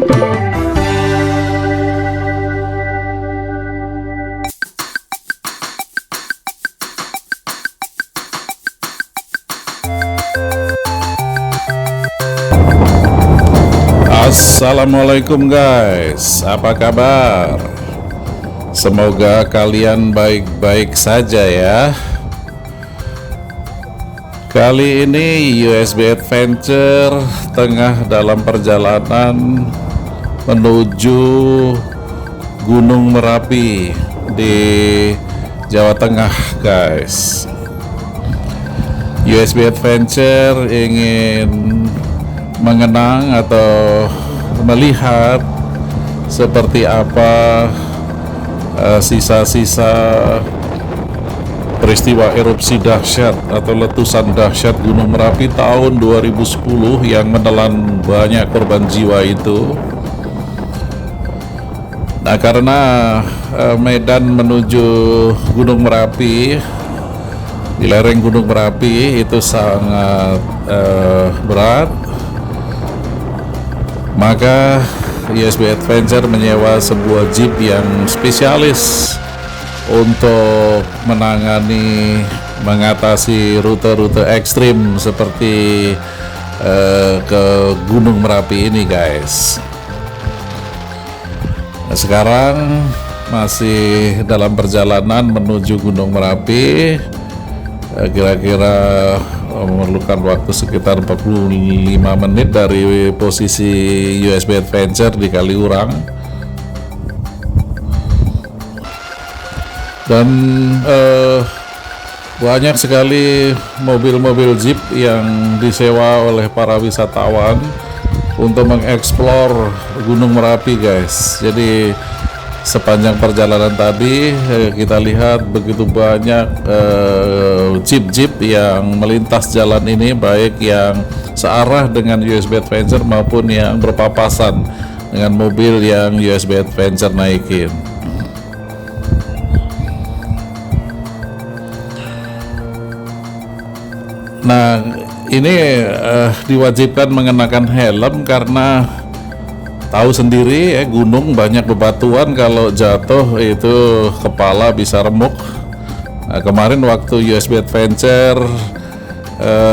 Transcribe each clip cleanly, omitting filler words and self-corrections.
Assalamualaikum guys, apa kabar? Semoga kalian baik-baik saja ya. Kali ini USB Adventure tengah dalam perjalanan menuju Gunung Merapi di Jawa Tengah guys. USB Adventure ingin mengenang atau melihat seperti apa sisa-sisa peristiwa erupsi dahsyat atau letusan dahsyat Gunung Merapi tahun 2010 yang menelan banyak korban jiwa itu. Nah, karena medan menuju Gunung Merapi di lereng Gunung Merapi itu sangat berat, maka USB Adventure menyewa sebuah jeep yang spesialis untuk mengatasi rute-rute ekstrim seperti ke Gunung Merapi ini guys. Nah, sekarang masih dalam perjalanan menuju Gunung Merapi, kira-kira memerlukan waktu sekitar 45 menit dari posisi USB Adventure di Kaliurang. Dan banyak sekali mobil-mobil jeep yang disewa oleh para wisatawan untuk mengeksplor Gunung Merapi guys. Jadi sepanjang perjalanan tadi kita lihat begitu banyak jeep-jeep yang melintas jalan ini, baik yang searah dengan USB Adventure maupun yang berpapasan dengan mobil yang USB Adventure naikin. Nah, ini diwajibkan mengenakan helm karena tahu sendiri ya, gunung banyak bebatuan, kalau jatuh itu kepala bisa remuk. Nah, kemarin waktu USB Adventure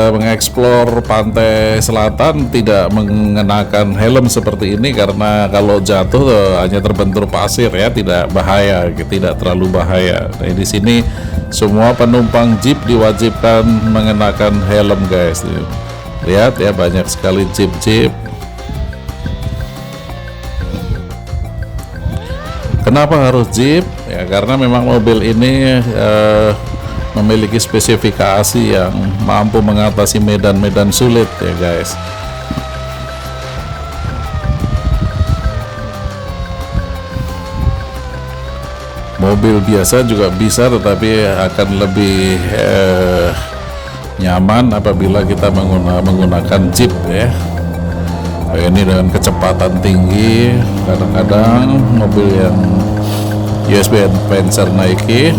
mengeksplor pantai selatan tidak mengenakan helm seperti ini karena kalau jatuh hanya terbentur pasir ya, tidak bahaya, tidak terlalu bahaya. Nah, di sini semua penumpang jeep diwajibkan mengenakan helm guys. Lihat ya, banyak sekali jeep-jeep. Kenapa harus jeep? Ya karena memang mobil ini memiliki spesifikasi yang mampu mengatasi medan-medan sulit ya guys. Mobil biasa juga bisa, tetapi akan lebih nyaman apabila kita menggunakan jeep ya. Ini dengan kecepatan tinggi, kadang-kadang mobil yang USB Adventure naiki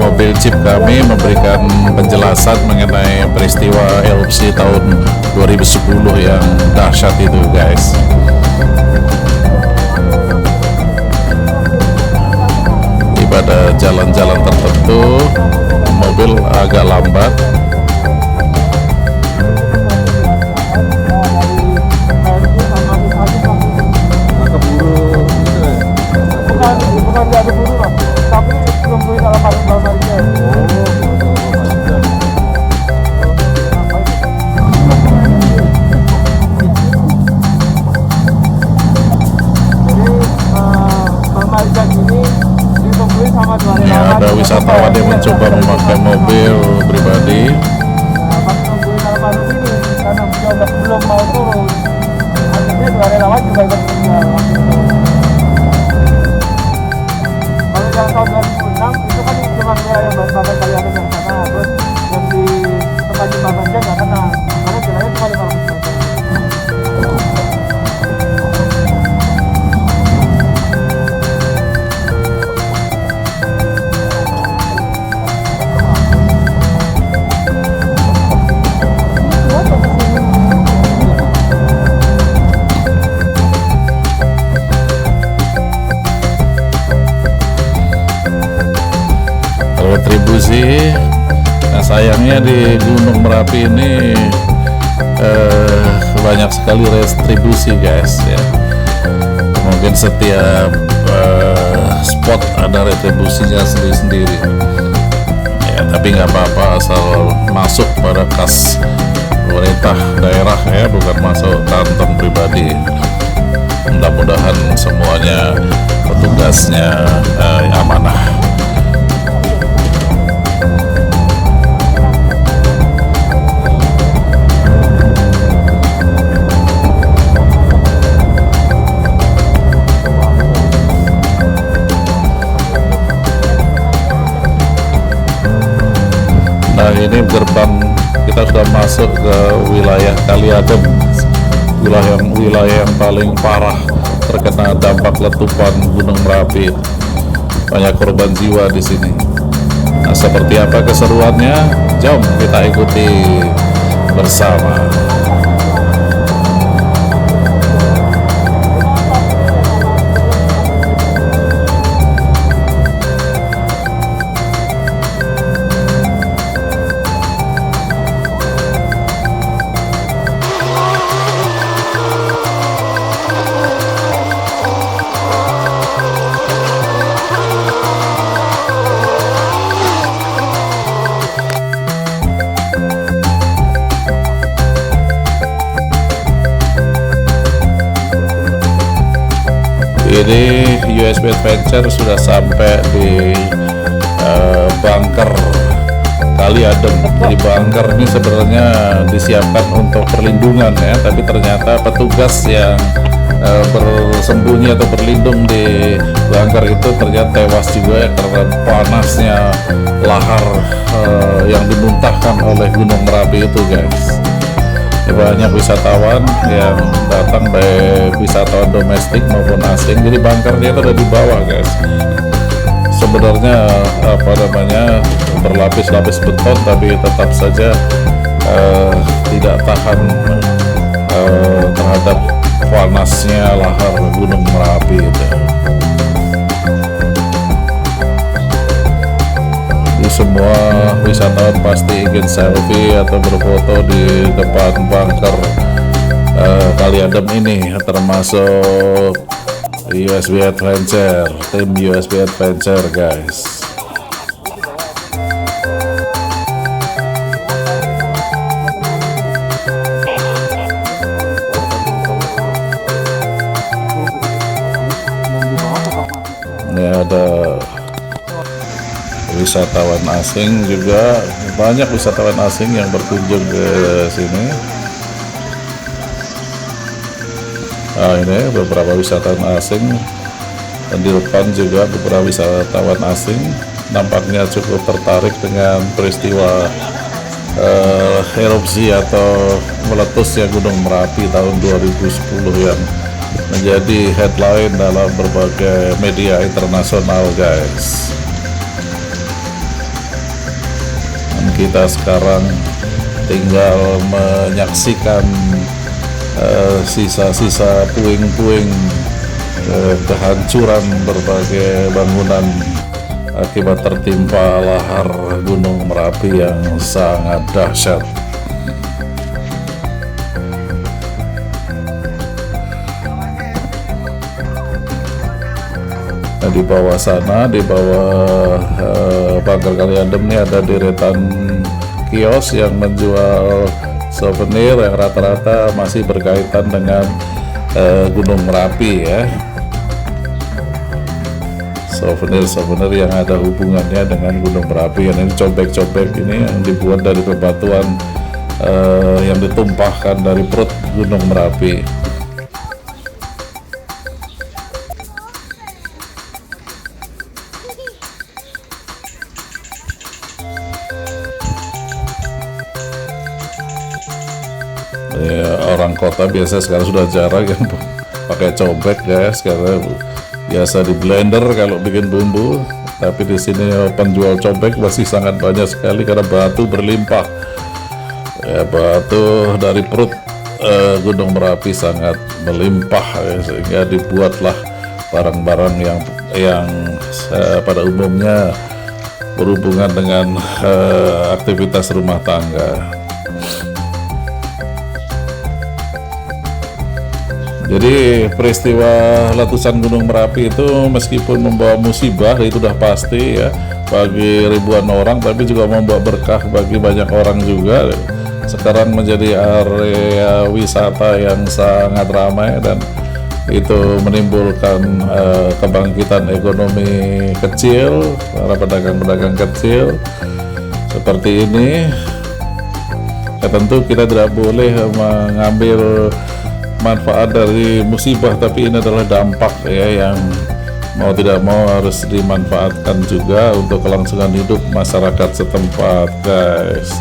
mobil jeep kami memberikan penjelasan mengenai peristiwa erupsi tahun 2010 yang dahsyat itu guys. Pada jalan-jalan tertentu mobil agak lambat babasnya nggak kenal karena jalannya cuma 500 meter. Retribusi. Nah, sayangnya di Gunung Merapi ini banyak sekali retribusi guys ya. Mungkin setiap spot ada retribusinya sendiri-sendiri ya, tapi nggak apa-apa asal masuk pada kas pemerintah daerah ya, bukan masuk kantong pribadi. Mudah-mudahan semuanya petugasnya amanah. Nah, ini gerbang kita sudah masuk ke wilayah Kali Adem, wilayah yang paling parah terkena dampak letupan Gunung Merapi. Banyak korban jiwa di sini. Nah, seperti apa keseruannya? Jom kita ikuti bersama. Ini USB Adventure sudah sampai di bunker Kali Adem. Jadi bunker ini sebenarnya disiapkan untuk perlindungan ya, tapi ternyata petugas yang bersembunyi atau berlindung di bunker itu ternyata tewas juga ya, karena panasnya lahar yang dimuntahkan oleh Gunung Merapi itu guys. Banyak wisatawan yang datang, baik wisatawan domestik maupun asing. Jadi bunkernya itu ada di bawah guys. Sebenarnya berlapis-lapis beton, tapi tetap saja tidak tahan terhadap panasnya lahar Gunung Merapi itu. Semua wisatawan pasti ingin selfie atau berfoto di depan bunker Kali Adem ini, termasuk USB Adventure, tim USB Adventure guys. Ini ada wisatawan asing juga, banyak wisatawan asing yang berkunjung ke sini. Nah, ini beberapa wisatawan asing, dan di depan juga beberapa wisatawan asing nampaknya cukup tertarik dengan peristiwa erupsi atau meletusnya Gunung Merapi tahun 2010 yang menjadi headline dalam berbagai media internasional guys. Kita sekarang tinggal menyaksikan sisa-sisa puing-puing kehancuran berbagai bangunan akibat tertimpa lahar Gunung Merapi yang sangat dahsyat. Nah, di bawah sana, di bawah bunker Kali Adem ini ada deretan kios yang menjual souvenir yang rata-rata masih berkaitan dengan Gunung Merapi ya. Souvenir-souvenir yang ada hubungannya dengan Gunung Merapi. Ini cobek-cobek ini yang dibuat dari bebatuan yang ditumpahkan dari perut Gunung Merapi. Ya, orang kota biasa sekarang sudah jarang kan pakai cobek guys, karena biasa di blender kalau bikin bumbu. Tapi di sini penjual cobek masih sangat banyak sekali karena batu berlimpah. Ya, batu dari perut Gunung Merapi sangat melimpah, ya, sehingga dibuatlah barang-barang yang pada umumnya berhubungan dengan aktivitas rumah tangga. Jadi peristiwa letusan Gunung Merapi itu meskipun membawa musibah, itu udah pasti ya bagi ribuan orang, tapi juga membawa berkah bagi banyak orang juga. Sekarang menjadi area wisata yang sangat ramai dan itu menimbulkan kebangkitan ekonomi kecil, para pedagang-pedagang kecil seperti ini. Ya, tentu kita tidak boleh mengambil manfaat dari musibah, tapi ini adalah dampak ya yang mau tidak mau harus dimanfaatkan juga untuk kelangsungan hidup masyarakat setempat guys.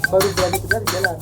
Baru berani kejar di jalan.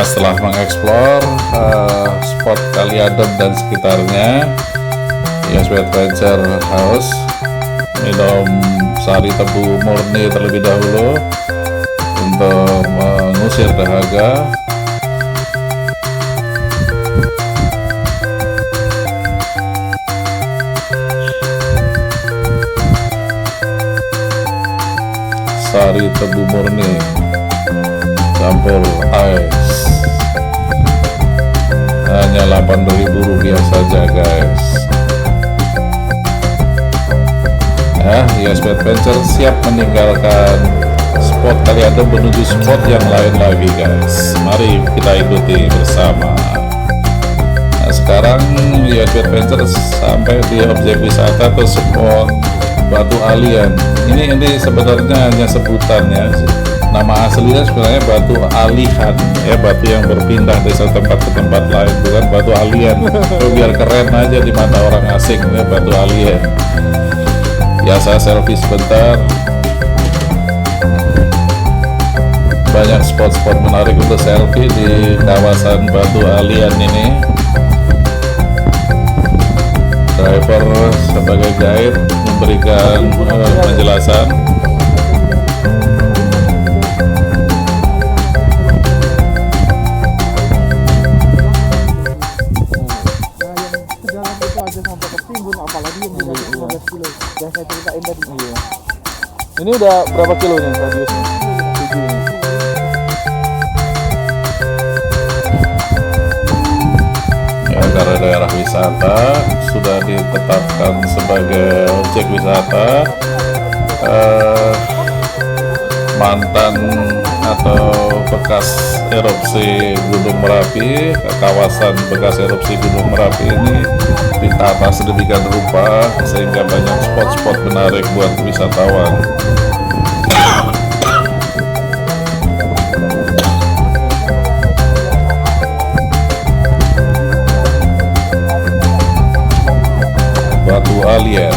Setelah mengeksplor spot Kali Adem dan sekitarnya, YSW Adventure House minum sari tebu murni terlebih dahulu untuk mengusir dahaga. Sari tebu murni campur ais, hanya Rp8.000 saja guys. YSW Adventure siap meninggalkan spot Kali Adem menuju spot yang lain lagi guys. Mari kita ikuti bersama. Nah, sekarang YSW Adventure sampai di objek wisata atau spot Batu Alien. Ini sebenarnya hanya sebutan ya. Nama aslinya sebenarnya Batu Alihan ya, batu yang berpindah dari satu tempat ke tempat lain, bukan Batu Alien. Biar keren aja di mata orang asing ya, Batu Alien. Ya, saya selfie sebentar. Banyak spot-spot menarik untuk selfie di kawasan Batu Alien ini. Driver sebagai guide memberikan penjelasan. Ini udah berapa kilo nih radiusnya? 7 nih. Ya, karena daerah wisata sudah ditetapkan sebagai objek wisata, mantan atau bekas erupsi Gunung Merapi, kawasan bekas erupsi Gunung Merapi ini ditata sedemikian rupa sehingga banyak spot-spot menarik buat wisatawan. Batu alien.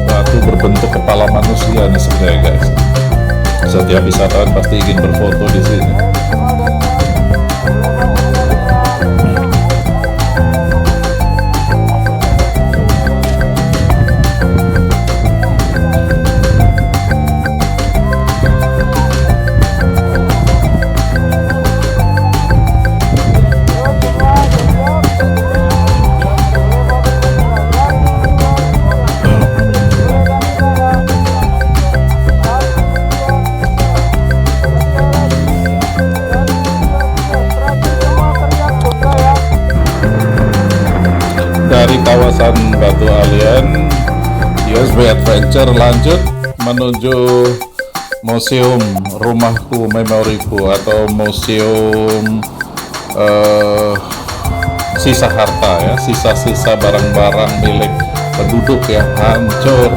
Batu berbentuk kepala manusia nih sebenarnya guys. Setiap wisatawan pasti ingin berfoto di sini. Dari kawasan Batu Alien, USB Adventure lanjut menuju Museum Rumahku Memoriku atau Museum sisa harta ya, sisa-sisa barang-barang milik penduduk yang hancur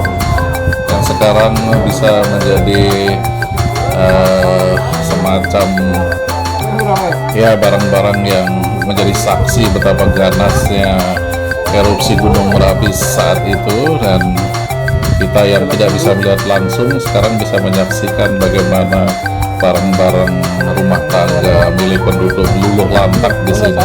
yang sekarang bisa menjadi semacam ya barang-barang yang menjadi saksi betapa ganasnya erupsi Gunung Merapi saat itu, dan kita yang tidak bisa melihat langsung sekarang bisa menyaksikan bagaimana barang-barang rumah tangga milik penduduk luluh lantak di sini.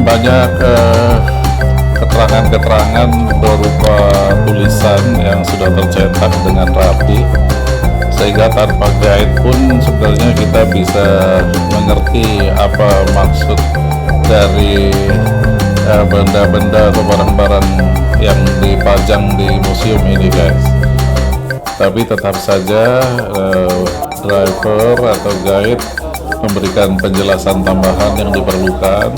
Banyak keterangan-keterangan berupa tulisan yang sudah tercetak dengan rapi sehingga tanpa guide pun sebenarnya kita bisa mengerti apa maksud dari benda-benda atau barang-barang yang dipajang di museum ini guys. Tapi tetap saja driver atau guide memberikan penjelasan tambahan yang diperlukan.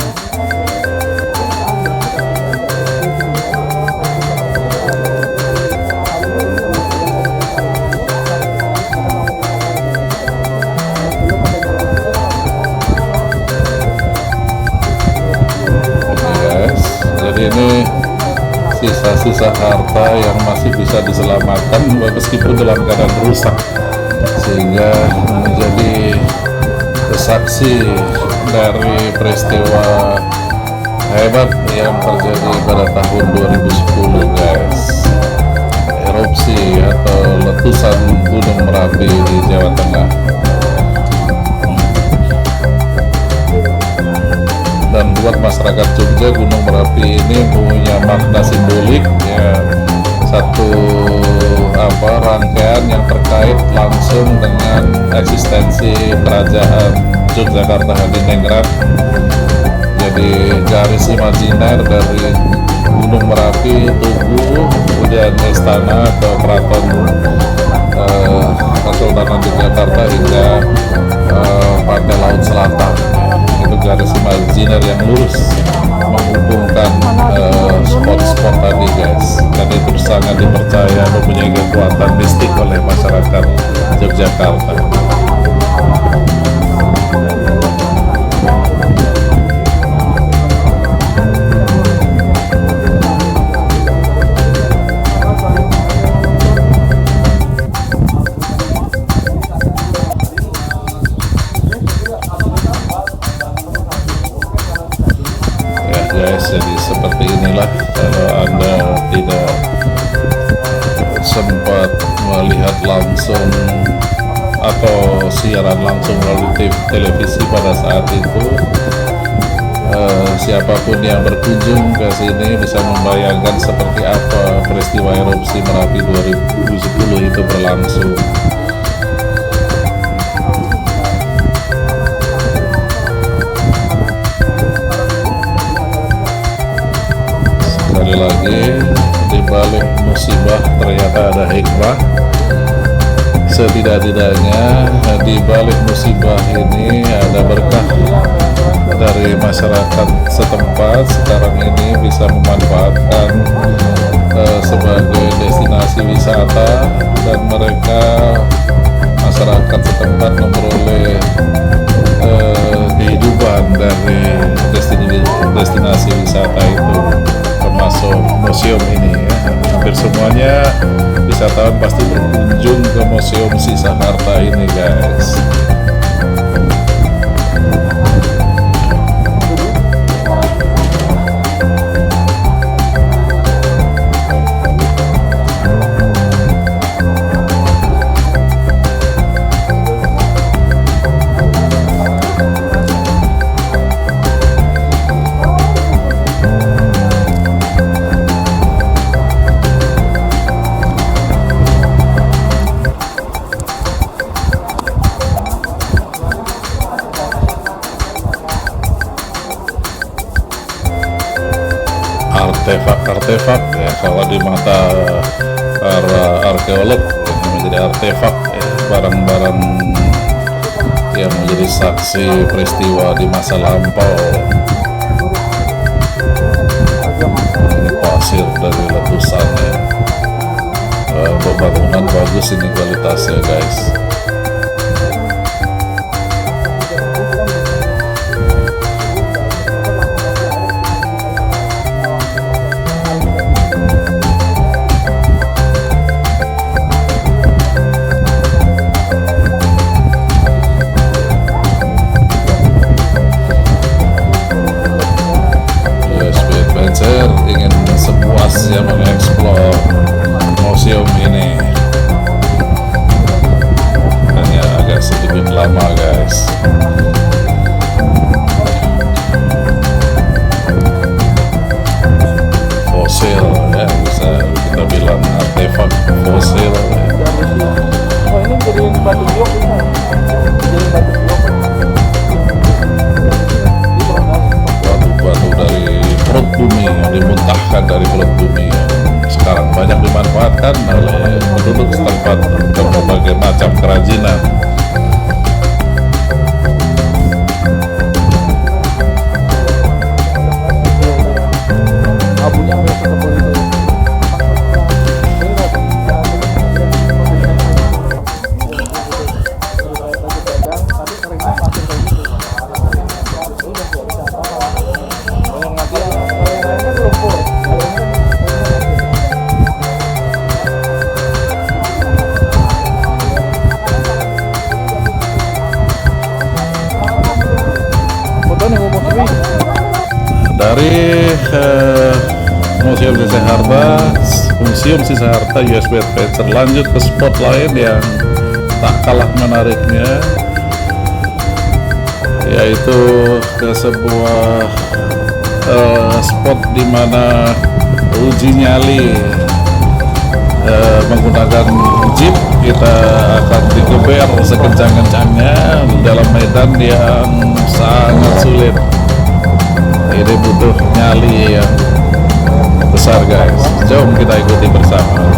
Jadi ini sisa-sisa harta yang masih bisa diselamatkan meskipun dalam keadaan rusak, sehingga menjadi saksi dari peristiwa hebat yang terjadi pada tahun 2010 guys, erupsi atau letusan Gunung Merapi di Jawa Tengah. Dan buat masyarakat Jogja, Gunung Merapi ini punya makna simbolik ya, satu rangkaian yang terkait langsung dengan eksistensi kerajaan Yogyakarta Hadiningrat. Jadi garis imajiner dari Gunung Merapi, Tugu, kemudian istana atau keraton Kesultanan Yogyakarta hingga pantai laut selatan. Itu garis imajiner yang lurus menghubungkan spot-spot tadi guys, dan itu sangat dipercaya mempunyai kekuatan mistik oleh masyarakat Yogyakarta. inilah kalau Anda tidak sempat melihat langsung atau siaran langsung melalui televisi pada saat itu. Siapapun yang berkunjung ke sini bisa membayangkan seperti apa peristiwa erupsi Merapi 2010 itu berlangsung. Sekali lagi, di balik musibah ternyata ada hikmah. Setidak-tidaknya di balik musibah ini ada berkah dari masyarakat setempat. Sekarang ini bisa memanfaatkan sebagai destinasi wisata, dan mereka masyarakat setempat memperoleh kehidupan dari destinasi wisata itu, termasuk museum ini ya. Hampir semuanya wisatawan pasti berkunjung ke Museum Sisa Harta ini, guys. Artefak ya, kalau di mata para arkeolog ini menjadi artefak ya, barang-barang yang menjadi saksi peristiwa di masa lampau. Ini pasir dari letusan ya. Bangunan bagus ini kualitasnya, guys. Ingin sepuasnya mengeksplor museum ini, hanya agak sedikit lama, guys. Fosil ya, bisa kita bilang artefak fosil ya. Oh, ini jadi batu biok ini. Jadi batu biok. Batu-batu dari perut bumi yang dimuntahkan dari perut bumi yang sekarang banyak dimanfaatkan oleh penduduk setempat untuk berbagai macam kerajinan. Abunya nggak setebal itu. Dari Museum Sisa Harta, Museum Sisa Harta USB Adventure, lanjut ke spot lain yang tak kalah menariknya, yaitu ke sebuah spot di mana uji nyali menggunakan jeep. Kita akan digeber sekencang-kencangnya dalam medan yang sangat sulit. Ini butuh nyali yang besar, guys. Jom kita ikuti bersama.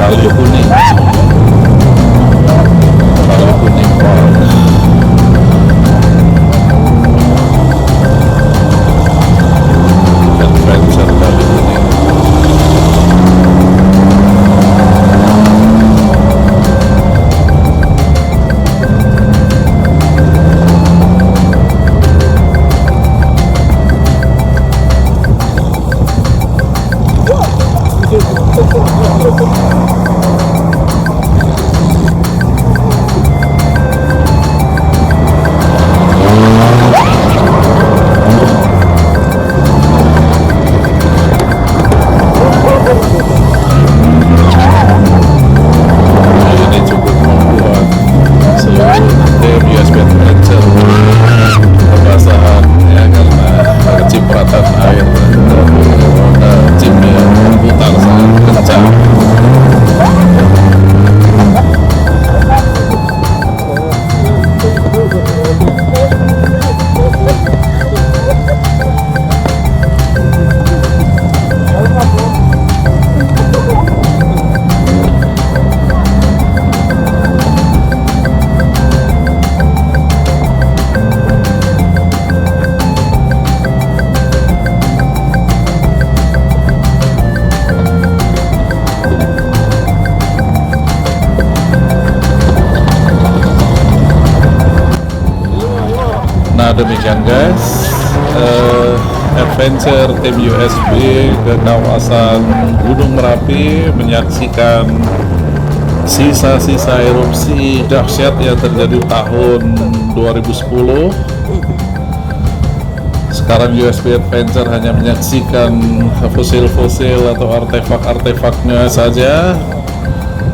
Kali kuning. Kali kuning Park. demikian guys, adventure tim USB ke kawasan Gunung Merapi menyaksikan sisa-sisa erupsi dahsyat yang terjadi tahun 2010. Sekarang USB Adventure hanya menyaksikan fosil-fosil atau artefak-artefaknya saja,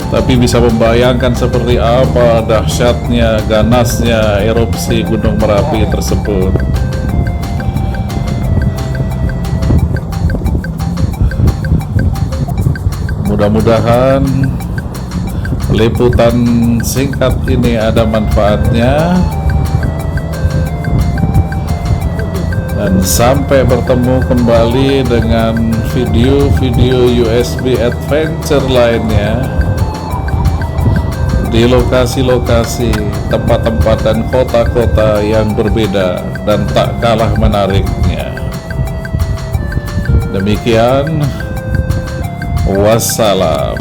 tapi bisa membayangkan seperti apa dahsyatnya, ganasnya erupsi Gunung Merapi tersebut. Mudah-mudahan liputan singkat ini ada manfaatnya, dan sampai bertemu kembali dengan video-video USB Adventure lainnya di lokasi-lokasi, tempat-tempat dan kota-kota yang berbeda dan tak kalah menariknya. Demikian, wassalam.